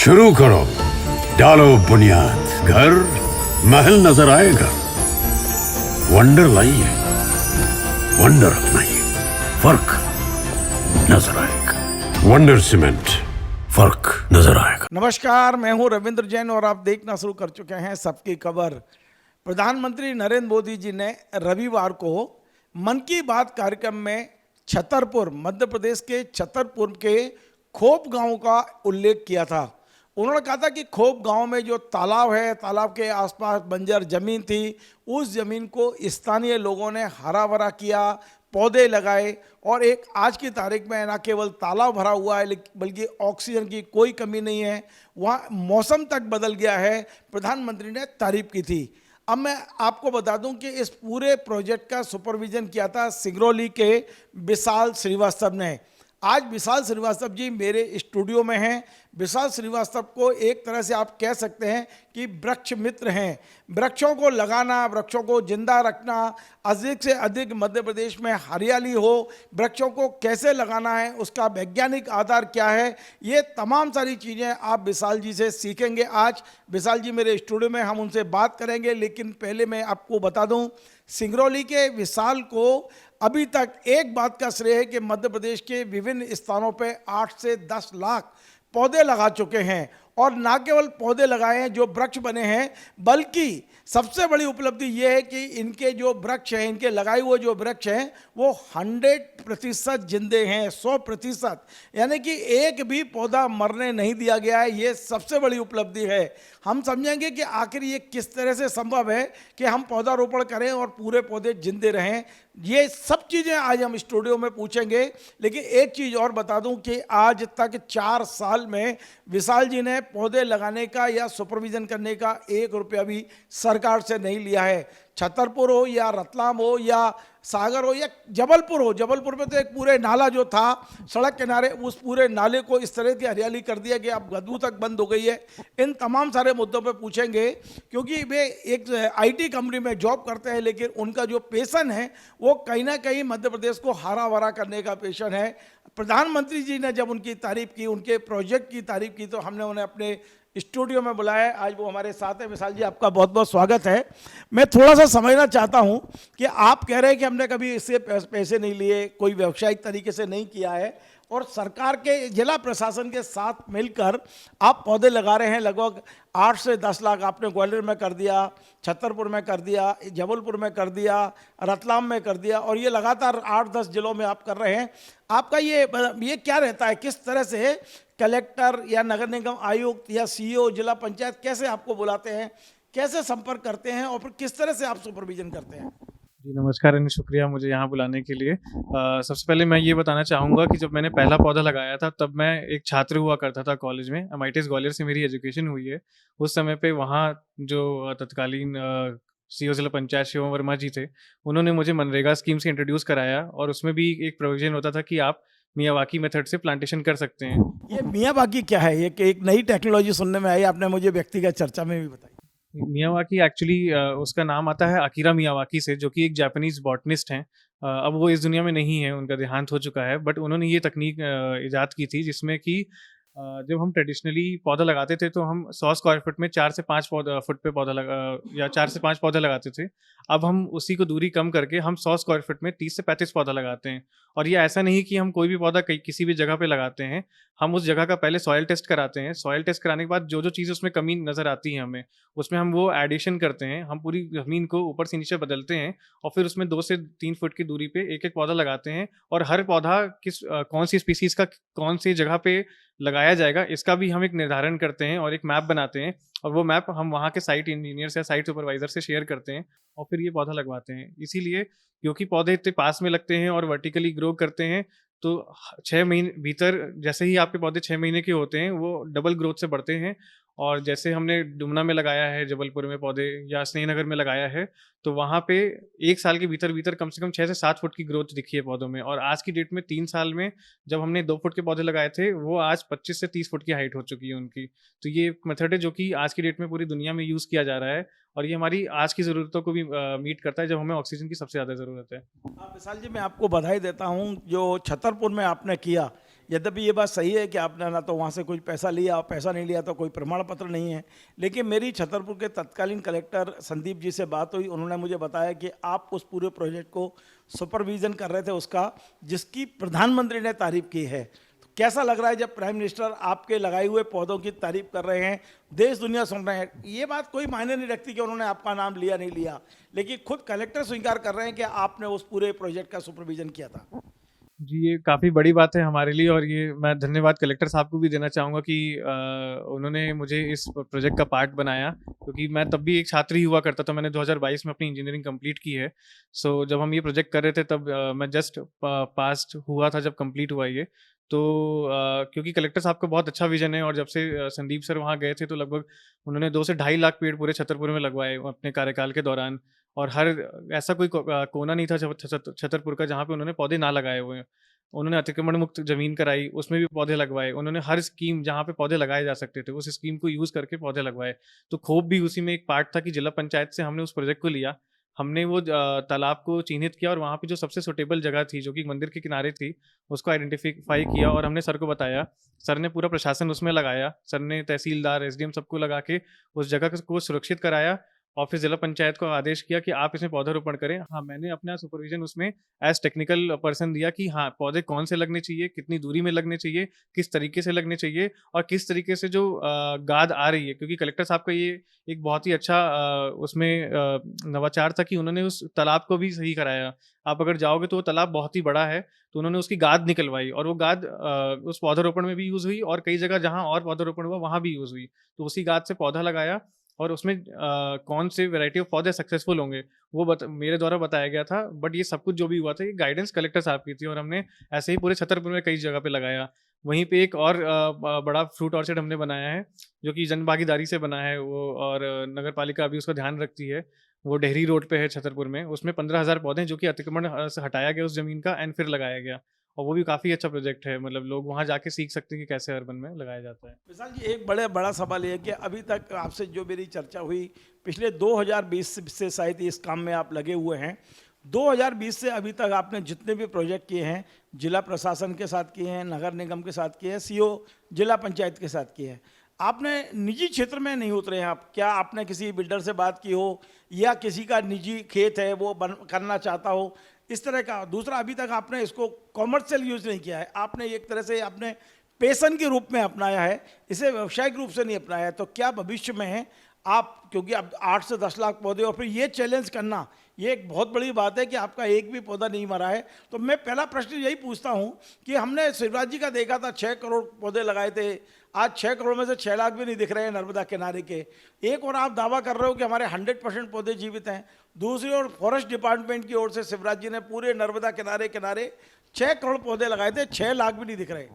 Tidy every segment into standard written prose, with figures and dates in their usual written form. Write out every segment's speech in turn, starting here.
शुरू करो, डालो बुनियाद, घर महल नजर आएगा। वंडर लाइए, वंडर अपनाइए, फर्क नजर आएगा। वंडर सीमेंट, फर्क नजर आएगा। नमस्कार, मैं हूं रविंद्र जैन और आप देखना शुरू कर चुके हैं सबकी खबर। प्रधानमंत्री नरेंद्र मोदी जी ने रविवार को मन की बात कार्यक्रम में छतरपुर, मध्य प्रदेश के छतरपुर के खोप गांव का उल्लेख किया था। उन्होंने कहा था कि खोप गांव में जो तालाब है, तालाब के आसपास बंजर जमीन थी, उस जमीन को स्थानीय लोगों ने हरा भरा किया, पौधे लगाए और एक आज की तारीख में न केवल तालाब भरा हुआ है बल्कि ऑक्सीजन की कोई कमी नहीं है, वहाँ मौसम तक बदल गया है। प्रधानमंत्री ने तारीफ की थी। अब मैं आपको बता दूं कि इस पूरे प्रोजेक्ट का सुपरविजन किया था सिंगरौली के विशाल श्रीवास्तव ने। आज विशाल श्रीवास्तव जी मेरे स्टूडियो में हैं। विशाल श्रीवास्तव को एक तरह से आप कह सकते हैं कि वृक्ष मित्र हैं। वृक्षों को लगाना, वृक्षों को जिंदा रखना, अधिक से अधिक मध्य प्रदेश में हरियाली हो, वृक्षों को कैसे लगाना है, उसका वैज्ञानिक आधार क्या है, ये तमाम सारी चीज़ें आप विशाल जी से सीखेंगे। आज विशाल जी मेरे स्टूडियो में, हम उनसे बात करेंगे। लेकिन पहले मैं आपको बता दूं, सिंगरौली के विशाल को अभी तक एक बात का श्रेय है कि मध्य प्रदेश के विभिन्न स्थानों पे 8 से 10 लाख पौधे लगा चुके हैं। और ना केवल पौधे लगाए हैं जो वृक्ष बने हैं, बल्कि सबसे बड़ी उपलब्धि यह है कि इनके जो वृक्ष हैं, इनके लगाए हुए जो वृक्ष हैं, वो 100% जिंदे हैं, 100%। यानी कि एक भी पौधा मरने नहीं दिया गया है। ये सबसे बड़ी उपलब्धि है। हम समझेंगे कि आखिर ये किस तरह से संभव है कि हम पौधारोपण करें और पूरे पौधे जिंदे रहें। ये सब चीज़ें आज हम स्टूडियो में पूछेंगे। लेकिन एक चीज़ और बता दूं कि आज तक 4 साल में विशाल जी ने पौधे लगाने का या सुपरविजन करने का 1 रुपया भी सरकार से नहीं लिया है। छतरपुर हो या रतलाम हो या सागर हो या जबलपुर हो, जबलपुर में तो एक पूरे नाला जो था सड़क किनारे, उस पूरे नाले को इस तरह की हरियाली कर दिया कि अब बदबू तक बंद हो गई है। इन तमाम सारे मुद्दों पे पूछेंगे, क्योंकि वे एक आईटी कंपनी में जॉब करते हैं, लेकिन उनका जो पैशन है वो कहीं ना कहीं मध्य प्रदेश को हरा भरा करने का पैशन है। प्रधानमंत्री जी ने जब उनकी तारीफ की, उनके प्रोजेक्ट की तारीफ की, तो हमने उन्हें अपने स्टूडियो में बुलाया है। आज वो हमारे साथ है। विशाल जी, आपका बहुत बहुत स्वागत है। मैं थोड़ा सा समझना चाहता हूं कि आप कह रहे हैं कि हमने कभी इससे पैसे नहीं लिए, कोई व्यावसायिक तरीके से नहीं किया है, और सरकार के जिला प्रशासन के साथ मिलकर आप पौधे लगा रहे हैं। लगभग 8 से 10 लाख आपने ग्वालियर में कर दिया, छतरपुर में कर दिया, जबलपुर में कर दिया, रतलाम में कर दिया, और ये लगातार 8-10 जिलों में आप कर रहे हैं। आपका ये क्या रहता है, किस तरह से कलेक्टर या नगर निगम आयुक्त या सीईओ, जिला पंचायत कैसे आपको बुलाते हैं, कैसे संपर्क करते हैं, और फिर किस तरह से आप सुपरविजन करते हैं? जी नमस्कार एंड शुक्रिया मुझे यहाँ बुलाने के लिए। सबसे पहले मैं ये बताना चाहूँगा कि जब मैंने पहला पौधा लगाया था तब मैं एक छात्र हुआ करता था कॉलेज में। MITS ग्वालियर से मेरी एजुकेशन हुई है। उस समय पे वहाँ जो तत्कालीन सीईओ जिला पंचायत शिवम वर्मा जी थे, उन्होंने मुझे मनरेगा स्कीम से इंट्रोड्यूस कराया, और उसमें भी एक प्रोविजन होता था कि आप मियावाकी मेथड से प्लांटेशन कर सकते हैं। ये मियावाकी क्या है? ये एक नई टेक्नोलॉजी सुनने में आई, आपने मुझे व्यक्तिगत चर्चा में भी बताई। मियावाकी एक्चुअली उसका नाम आता है अकीरा मियावाकी से, जो कि एक जापानीज बॉटनिस्ट हैं। अब वो इस दुनिया में नहीं है, उनका देहांत हो चुका है, बट उन्होंने ये तकनीक इजाद की थी जिसमें कि जब हम ट्रेडिशनली पौधा लगाते थे तो हम 100 स्क्वायर फुट में 4 से 5 फुट पे पौधा या 4 से 5 पौधे लगाते थे। अब हम उसी को दूरी कम करके हम 100 स्क्वायर फुट में 30 से 35 पौधा लगाते हैं। और ये ऐसा नहीं कि हम कोई भी पौधा किसी भी जगह पे लगाते हैं, हम उस जगह का पहले सॉइल टेस्ट कराते हैं। सॉइल टेस्ट कराने के बाद जो जो चीज़ें उसमें कमी नज़र आती है हमें, उसमें हम वो एडिशन करते हैं। हम पूरी ज़मीन को ऊपर से नीचे बदलते हैं और फिर उसमें 2 से 3 फुट की दूरी पे एक-एक पौधा लगाते हैं। और हर पौधा कौन सी स्पीसीज़ का कौन सी जगह पे लगाया जाएगा, इसका भी हम एक निर्धारण करते हैं और एक मैप बनाते हैं, और वो मैप हम वहाँ के साइट इंजीनियर्स या साइट सुपरवाइजर से शेयर करते हैं और फिर ये पौधा लगवाते हैं। इसीलिए क्योंकि पौधे इतने पास में लगते हैं और वर्टिकली ग्रो करते हैं, तो 6 महीने भीतर जैसे ही आपके पौधे 6 महीने के होते हैं, वो डबल ग्रोथ से बढ़ते हैं। और जैसे हमने डुमना में लगाया है, जबलपुर में पौधे, या स्नेहनगर में लगाया है, तो वहाँ पे 1 साल के भीतर कम से कम 6 से 7 फुट की ग्रोथ दिखी है पौधों में। और आज की डेट में 3 साल में जब हमने 2 फुट के पौधे लगाए थे, वो आज 25 से 30 फुट की हाइट हो चुकी है उनकी। तो ये एक मेथड है जो कि आज की डेट में पूरी दुनिया में यूज़ किया जा रहा है, और ये हमारी आज की ज़रूरतों को भी मीट करता है, जब हमें ऑक्सीजन की सबसे ज़्यादा ज़रूरत है। विशाल जी, मैं आपको बधाई देता हूं जो छतरपुर में आपने किया। यद्यपि ये बात सही है कि आपने ना तो वहाँ से कुछ पैसा लिया और पैसा नहीं लिया तो कोई प्रमाण पत्र नहीं है, लेकिन मेरी छतरपुर के तत्कालीन कलेक्टर संदीप जी से बात हुई। उन्होंने मुझे बताया कि आप उस पूरे प्रोजेक्ट को सुपरविजन कर रहे थे उसका, जिसकी प्रधानमंत्री ने तारीफ की है। तो कैसा लग रहा है जब प्राइम मिनिस्टर आपके लगाए हुए पौधों की तारीफ कर रहे हैं, देश दुनिया सुन रहे हैं? ये बात कोई मायने नहीं रखती कि उन्होंने आपका नाम लिया नहीं लिया, लेकिन खुद कलेक्टर स्वीकार कर रहे हैं कि आपने उस पूरे प्रोजेक्ट का सुपरविजन किया था। जी, ये काफ़ी बड़ी बात है हमारे लिए, और ये मैं धन्यवाद कलेक्टर साहब को भी देना चाहूँगा कि उन्होंने मुझे इस प्रोजेक्ट का पार्ट बनाया, क्योंकि मैं तब भी एक छात्र ही हुआ करता था। मैंने 2022 में अपनी इंजीनियरिंग कंप्लीट की है। सो जब हम ये प्रोजेक्ट कर रहे थे तब मैं जस्ट पास्ड हुआ था जब कंप्लीट हुआ ये। तो क्योंकि कलेक्टर साहब का बहुत अच्छा विज़न है, और जब से संदीप सर वहाँ गए थे तो लगभग उन्होंने 2 से ढाई लाख पेड़ पूरे छतरपुर में लगवाए अपने कार्यकाल के दौरान। और हर ऐसा कोई कोना नहीं था छतरपुर का जहाँ पे उन्होंने पौधे ना लगाए हुए हैं। उन्होंने अतिक्रमण मुक्त ज़मीन कराई, उसमें भी पौधे लगवाए। उन्होंने हर स्कीम जहाँ पे पौधे लगाए जा सकते थे, उस स्कीम को यूज़ करके पौधे लगवाए। तो खोप भी उसी में एक पार्ट था कि जिला पंचायत से हमने उस प्रोजेक्ट को लिया। हमने वो तालाब को चिन्हित किया, और वहाँ पे जो सबसे सूटेबल जगह थी, जो कि मंदिर के किनारे थी, उसको आइडेंटिफ़ाई किया और हमने सर को बताया। सर ने पूरा प्रशासन उसमें लगाया। सर ने तहसीलदार, एसडीएम सबको लगा के उस जगह को सुरक्षित कराया, और फिर जिला पंचायत को आदेश किया कि आप इसमें पौधारोपण करें। हाँ, मैंने अपना सुपरविज़न उसमें एज़ टेक्निकल पर्सन दिया कि हाँ, पौधे कौन से लगने चाहिए, कितनी दूरी में लगने चाहिए, किस तरीके से लगने चाहिए, और किस तरीके से जो गाद आ रही है। क्योंकि कलेक्टर साहब का ये एक बहुत ही अच्छा उसमें नवाचार था कि उन्होंने उस तालाब को भी सही कराया। आप अगर जाओगे तो वो तालाब बहुत ही बड़ा है, तो उन्होंने उसकी गाद निकलवाई, और वो गाद उस पौधारोपण में भी यूज़ हुई, और कई जगह जहाँ और पौधारोपण हुआ वहाँ भी यूज़ हुई। तो उसी गाद से पौधा लगाया, और उसमें कौन से वैरायटी ऑफ पौधे सक्सेसफुल होंगे वो मेरे द्वारा बताया गया था। बट ये सब कुछ जो भी हुआ था, ये गाइडेंस कलेक्टर साहब की थी, और हमने ऐसे ही पूरे छतरपुर में कई जगह पे लगाया। वहीं पे एक और बड़ा फ्रूट ऑर्चर्ड हमने बनाया है, जो कि जन भागीदारी से बना है वो, और नगर पालिका अभी उसका ध्यान रखती है। वो डेहरी रोड पे है छतरपुर में। उसमें 15,000 पौधे हैं, जो कि अतिक्रमण से हटाया गया उस ज़मीन का, एंड फिर लगाया गया। और वो भी काफ़ी अच्छा प्रोजेक्ट है। मतलब लोग वहाँ जाके सीख सकते हैं कि कैसे अर्बन में लगाया जाता है। विशाल जी, एक बड़ा सवाल ये है कि अभी तक आपसे जो मेरी चर्चा हुई, पिछले 2020 से शायद इस काम में आप लगे हुए हैं। 2020 से अभी तक आपने जितने भी प्रोजेक्ट किए हैं, जिला प्रशासन के साथ किए हैं, नगर निगम के साथ किए हैं, सीओ जिला पंचायत के साथ किए हैं, आपने निजी क्षेत्र में नहीं उतरे हैं आप? क्या आपने किसी बिल्डर से बात की हो, या किसी का निजी खेत है वो करना चाहता हो, इस तरह का? दूसरा, अभी तक आपने इसको कॉमर्शियल यूज़ नहीं किया है, आपने एक तरह से आपने पैशन के रूप में अपनाया है, इसे व्यावसायिक रूप से नहीं अपनाया है। तो क्या भविष्य में है आप, क्योंकि अब 8 से 10 लाख पौधे, और फिर ये चैलेंज करना, ये एक बहुत बड़ी बात है कि आपका एक भी पौधा नहीं मरा है। तो मैं पहला प्रश्न यही पूछता हूँ कि हमने शिवराज जी का देखा था, 6 करोड़ पौधे लगाए थे, आज 6 करोड़ में से 6 लाख भी नहीं दिख रहे हैं नर्मदा किनारे के। एक और आप दावा कर रहे हो कि हमारे 100% पौधे जीवित हैं, दूसरी ओर फॉरेस्ट डिपार्टमेंट की ओर से शिवराज जी ने पूरे नर्मदा किनारे किनारे 6 करोड़ पौधे लगाए थे, 6 लाख भी नहीं दिख रहे।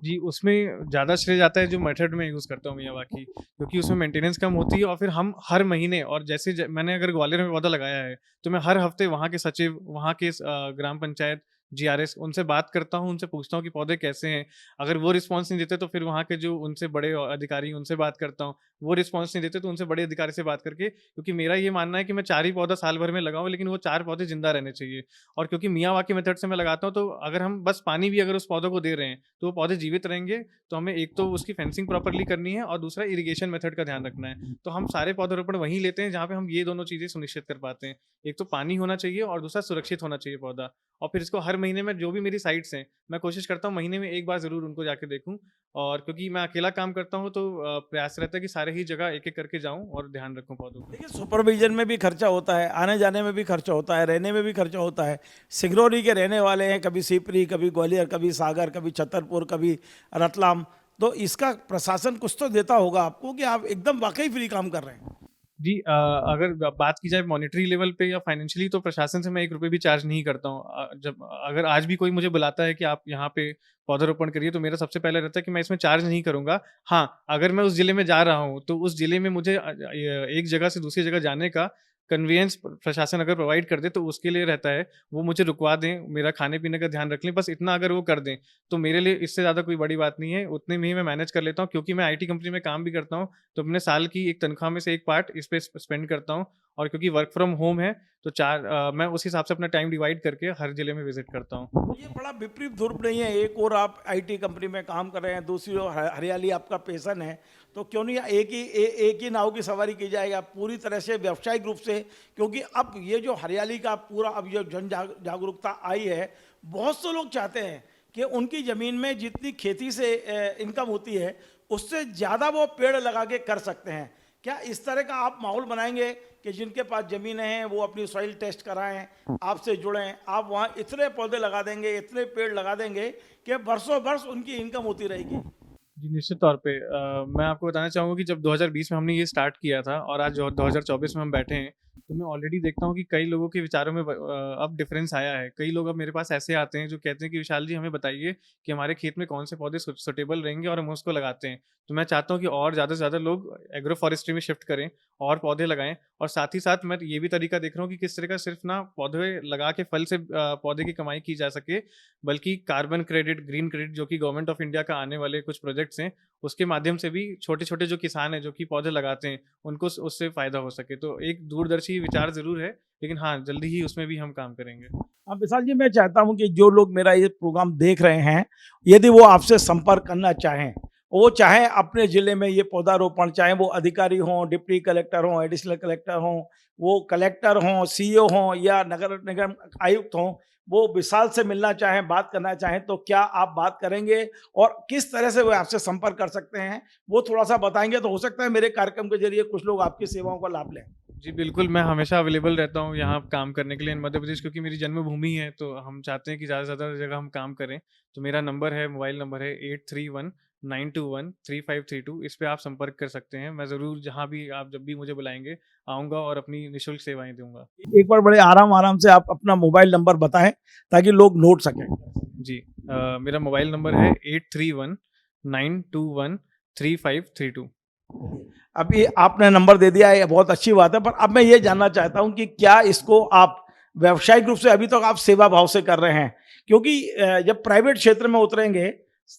जी, उसमें ज़्यादा श्रेय जाता है जो मेथड में यूज़ करता हूँ मियावाकी, क्योंकि उसमें मेंटेनेंस कम होती है, और फिर हम हर महीने, और जैसे मैंने अगर ग्वालियर में पौधा लगाया है, तो मैं हर हफ्ते वहाँ के सचिव, वहाँ के ग्राम पंचायत जीआरएस, उनसे बात करता हूँ, उनसे पूछता हूँ कि पौधे कैसे हैं। अगर वो रिस्पॉन्स नहीं देते तो फिर वहाँ के जो उनसे बड़े अधिकारी, उनसे बात करता हूँ। वो रिस्पॉन्स नहीं देते तो उनसे बड़े अधिकारी से बात करके, क्योंकि मेरा ये मानना है कि मैं 4 ही पौधा साल भर में लगाऊँ, लेकिन वो 4 पौधे जिंदा रहने चाहिए। और क्योंकि मियावाकी मेथड से मैं लगाता हूँ, तो अगर हम बस पानी भी अगर उस पौधों को दे रहे हैं तो वो पौधे जीवित रहेंगे। तो हमें एक तो उसकी फेंसिंग प्रॉपरली करनी है, और दूसरा इरिगेशन मेथड का ध्यान रखना है। तो हम सारे पौधारोपण वहीं लेते हैं जहाँ पे हम ये दोनों चीज़ें सुनिश्चित कर पाते हैं। एक तो पानी होना चाहिए, और दूसरा सुरक्षित होना चाहिए पौधा। और फिर इसको हर महीने में, जो भी मेरी साइट्स हैं, मैं कोशिश करता हूँ महीने में एक बार ज़रूर उनको जाके देखूँ। और क्योंकि मैं अकेला काम करता हूँ, तो प्रयास रहता है कि सारे ही जगह एक-एक करके जाऊँ और ध्यान रखूँ पौधों का। देखिए, सुपरविजन में भी खर्चा होता है, आने जाने में भी खर्चा होता है, रहने में भी खर्चा होता है। सिंगरौली के रहने वाले हैं, कभी सीपरी, कभी ग्वालियर, कभी सागर, कभी छतरपुर, कभी रतलाम। तो इसका प्रशासन कुछ तो देता होगा आपको कि आप एकदम वाकई फ्री काम कर रहे हैं। जी, अगर बात की जाए मॉनेटरी लेवल पे या फाइनेंशियली, तो प्रशासन से मैं 1 रुपए भी चार्ज नहीं करता हूँ। जब अगर आज भी कोई मुझे बुलाता है कि आप यहाँ पे पौधारोपण करिए, तो मेरा सबसे पहले रहता है कि मैं इसमें चार्ज नहीं करूँगा। हाँ, अगर मैं उस ज़िले में जा रहा हूँ, तो उस ज़िले में मुझे एक जगह से दूसरी जगह जाने का कन्वेंस प्रशासन अगर प्रोवाइड कर दे तो उसके लिए रहता है, वो मुझे रुकवा दें, मेरा खाने-पीने का ध्यान रख लें, बस इतना अगर वो कर दें, तो मेरे लिए इससे ज़्यादा कोई बड़ी बात नहीं है, उतने में ही मैं मैनेज कर लेता हूँ क्योंकि मैं आईटी कंपनी में काम भी करता हूँ, तो अपने साल की एक तनख्वाह में से एक पार्ट इस पे स्पेंड करता हूँ और क्योंकि वर्क फ्रॉम होम है, तो मैं उस हिसाब से अपना टाइम डिवाइड करके हर जिले में विज़िट करता हूँ। ये बड़ा विपरीत ध्रुव नहीं है, एक और आप आईटी कंपनी में काम कर रहे हैं, दूसरी ओर हरियाली आपका पैशन है, तो क्यों नहीं एक ही नाव की सवारी की जाएगा पूरी तरह से व्यावसायिक रूप से, क्योंकि अब ये जो हरियाली का पूरा अब जो जागरूकता आई है, बहुत से लोग चाहते हैं कि उनकी ज़मीन में जितनी खेती से इनकम होती है उससे ज़्यादा वो पेड़ लगा के कर सकते हैं। क्या इस तरह का आप माहौल बनाएंगे कि जिनके पास ज़मीनें हैं वो अपनी सॉइल टेस्ट कराएं, आपसे जुड़ें, आप वहाँ इतने पौधे लगा देंगे, इतने पेड़ लगा देंगे कि बरसों बरस उनकी इनकम होती रहेगी? जी, निश्चित तौर पे मैं आपको बताना चाहूँगा कि जब 2020 में हमने ये स्टार्ट किया था और आज जो 2024 में हम बैठे हैं, तो मैं ऑलरेडी देखता हूँ कि कई लोगों के विचारों में अब डिफरेंस आया है। कई लोग अब मेरे पास ऐसे आते हैं जो कहते हैं कि विशाल जी हमें बताइए कि हमारे खेत में कौन से पौधे सूटेबल रहेंगे और हम उसको लगाते हैं। तो मैं चाहता हूँ कि और ज़्यादा से ज़्यादा लोग एग्रो फॉरेस्ट्री में शिफ्ट करें और पौधे लगाएँ और साथ ही साथ मैं ये भी तरीका देख रहा हूँ कि किस तरह का सिर्फ ना पौधे लगा के फल से पौधे की कमाई की जा सके, बल्कि कार्बन क्रेडिट, ग्रीन क्रेडिट जो कि गवर्नमेंट ऑफ इंडिया का आने वाले कुछ प्रोजेक्ट्स हैं, उसके माध्यम से भी छोटे-छोटे जो किसान हैं, जो कि पौधे लगाते हैं, उनको उससे फ़ायदा हो सके। तो एक दूरदर्शी विचार ज़रूर है, लेकिन हाँ, जल्दी ही उसमें भी हम काम करेंगे। अब विशाल जी, मैं चाहता हूं कि जो लोग मेरा ये प्रोग्राम देख रहे हैं, यदि वो आपसे संपर्क करना चाहें, वो चाहे अपने ज़िले में ये पौधारोपण, चाहे वो अधिकारी हों, डिप्टी कलेक्टर हों, एडिशनल कलेक्टर हों, वो कलेक्टर हों, सीईओ हों या नगर निगम आयुक्त हों, वो विशाल से मिलना चाहें, बात करना चाहें, तो क्या आप बात करेंगे? और किस तरह से वो आपसे संपर्क कर सकते हैं, वो थोड़ा-सा बताएँगे तो हो सकता है मेरे कार्यक्रम के ज़रिए कुछ लोग आपकी सेवाओं का लाभ लें। जी, बिल्कुल, मैं हमेशा अवेलेबल रहता हूँ यहाँ काम करने के लिए इन मध्य प्रदेश क्योंकि मेरी जन्मभूमि है, तो हम चाहते हैं कि ज़्यादा से ज़्यादा जगह हम काम करें। तो मेरा मोबाइल नंबर है 8319213532, इस पे आप संपर्क कर सकते हैं। मैं ज़रूर जहाँ भी आप जब भी मुझे बुलाएँगे, आऊँगा और अपनी निःशुल्क सेवाएँ दूँगा। एक बार बड़े आराम-आराम से आप अपना मोबाइल नंबर बताएँ, ताकि लोग नोट सकें। जी, मेरा मोबाइल नंबर है 8319213532। अभी आपने नंबर दे दिया, ये बहुत अच्छी बात है, पर अब मैं ये जानना चाहता हूँ कि क्या इसको आप व्यावसायिक रूप से अभी तक आप सेवा भाव से कर रहे हैं? क्योंकि जब प्राइवेट क्षेत्र में उतरेंगे,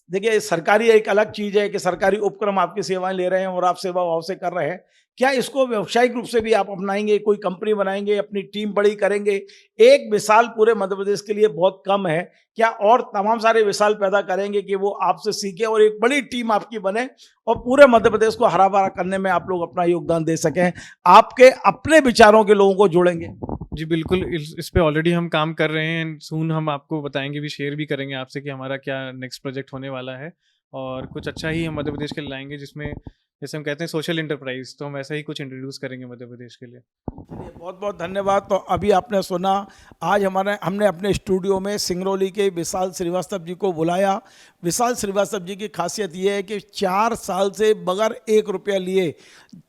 देखिए सरकारी एक अलग चीज़ है कि सरकारी उपक्रम आपकी सेवाएँ ले रहे हैं और आप सेवा भाव से कर रहे हैं। क्या इसको व्यावसायिक रूप से भी आप अपनाएँगे, कोई कंपनी बनाएँगे, अपनी टीम बड़ी करेंगे? एक मिसाल पूरे मध्य प्रदेश के लिए बहुत कम है, क्या और तमाम सारे मिसाल पैदा करेंगे कि वो आपसे सीखें और एक बड़ी टीम आपकी बने और पूरे मध्य प्रदेश को हरा-भरा करने में आप लोग अपना योगदान दे सकें? आपके अपने विचारों के लोगों को जोड़ेंगे? जी, बिल्कुल, इस पे ऑलरेडी हम काम कर रहे हैं एंड सून हम आपको बताएँगे भी, शेयर भी करेंगे आपसे कि हमारा क्या नेक्स्ट प्रोजेक्ट होने वाला है और कुछ अच्छा ही हम मध्य प्रदेश के लिए लाएँगे जिसमें जैसे हम कहते हैं सोशल एंटरप्राइज़, तो हम ऐसा ही कुछ इंट्रोड्यूस करेंगे मध्य प्रदेश के लिए। चलिए, बहुत-बहुत धन्यवाद। तो अभी आपने सुना, आज हमने अपने स्टूडियो में सिंगरौली के विशाल श्रीवास्तव जी को बुलाया। विशाल श्रीवास्तव जी की खासियत ये है कि 4 साल से बगैर 1 रुपया लिए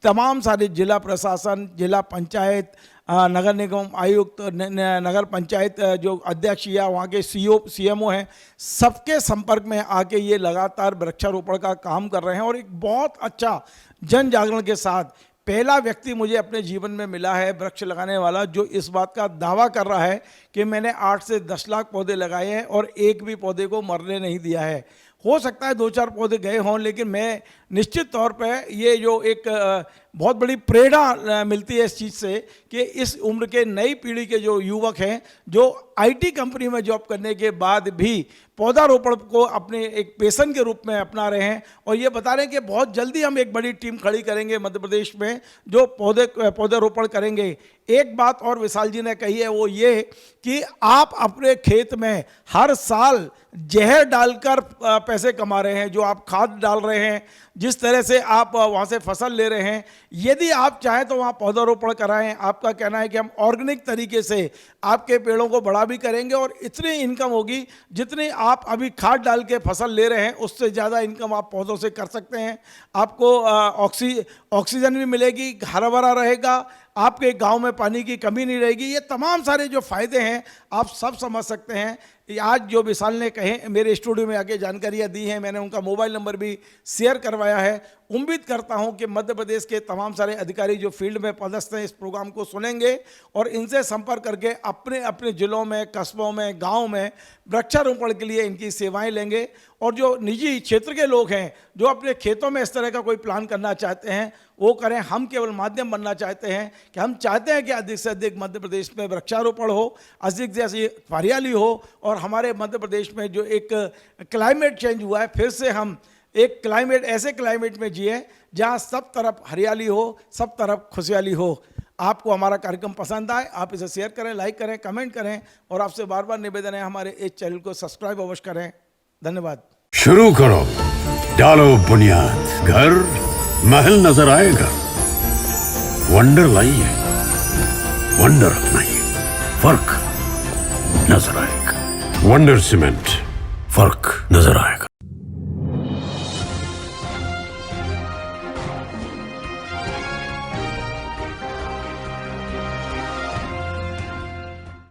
तमाम सारे जिला प्रशासन, जिला पंचायत, नगर निगम आयुक्त, नगर पंचायत जो अध्यक्ष या वहाँ के सीएमओ हैं, सबके संपर्क में आके ये लगातार वृक्षारोपण का काम कर रहे हैं और एक बहुत अच्छा जन जागरण के साथ पहला व्यक्ति मुझे अपने जीवन में मिला है वृक्ष लगाने वाला, जो इस बात का दावा कर रहा है कि मैंने 8 से 10 लाख पौधे लगाए हैं और एक भी पौधे को मरने नहीं दिया है। हो सकता है 2-4 पौधे गए हों, लेकिन मैं निश्चित तौर पे ये जो एक बहुत बड़ी प्रेरणा मिलती है इस चीज़ से कि इस उम्र के नई पीढ़ी के जो युवक हैं, जो आईटी कंपनी में जॉब करने के बाद भी पौधारोपण को अपने एक पैशन के रूप में अपना रहे हैं और ये बता रहे हैं कि बहुत जल्दी हम एक बड़ी टीम खड़ी करेंगे मध्य प्रदेश में जो पौधारोपण करेंगे। एक बात और विशाल जी ने कही है, वो ये कि आप अपने खेत में हर साल जहर डालकर पैसे कमा रहे हैं, जो आप खाद डाल रहे हैं, जिस तरह से आप वहाँ से फसल ले रहे हैं, यदि आप चाहें तो वहाँ पौधारोपण कराएं। आपका कहना है कि हम ऑर्गेनिक तरीके से आपके पेड़ों को बड़ा भी करेंगे और इतनी इनकम होगी जितनी आप अभी खाद डाल के फसल ले रहे हैं, उससे ज़्यादा इनकम आप पौधों से कर सकते हैं। आपको ऑक्सीजन भी मिलेगी, हरा भरा रहेगा, आपके गांव में पानी की कमी नहीं रहेगी। ये तमाम सारे जो फ़ायदे हैं आप सब समझ सकते हैं। आज जो विशाल ने कहे मेरे स्टूडियो में आके जानकारियाँ दी हैं, मैंने उनका मोबाइल नंबर भी शेयर करवाया है, उम्मीद करता हूं कि मध्य प्रदेश के तमाम सारे अधिकारी जो फील्ड में पदस्थ हैं इस प्रोग्राम को सुनेंगे और इनसे संपर्क करके अपने अपने जिलों में, कस्बों में, गांव में वृक्षारोपण के लिए इनकी सेवाएं लेंगे। और जो निजी क्षेत्र के लोग हैं जो अपने खेतों में इस तरह का कोई प्लान करना चाहते हैं वो करें। हम केवल माध्यम बनना चाहते हैं कि हम चाहते हैं कि अधिक से अधिक मध्य प्रदेश में वृक्षारोपण हो, अधिक से अधिक हरियाली हो और हमारे मध्य प्रदेश में जो एक क्लाइमेट चेंज हुआ है फिर से हम एक क्लाइमेट, ऐसे क्लाइमेट में जिए जहाँ सब तरफ हरियाली हो, सब तरफ खुशहाली हो। आपको हमारा कार्यक्रम पसंद आए आप इसे शेयर करें, लाइक करें, कमेंट करें और आपसे बार बार निवेदन है हमारे इस चैनल को सब्सक्राइब अवश्य करें। धन्यवाद। शुरू करो, डालो बुनियाद, घर महल नजर आएगा। वंडर लाइए, वंडर अपनाइए, फर्क नजर आएगा। वंडर सीमेंट, फर्क नजर आएगा।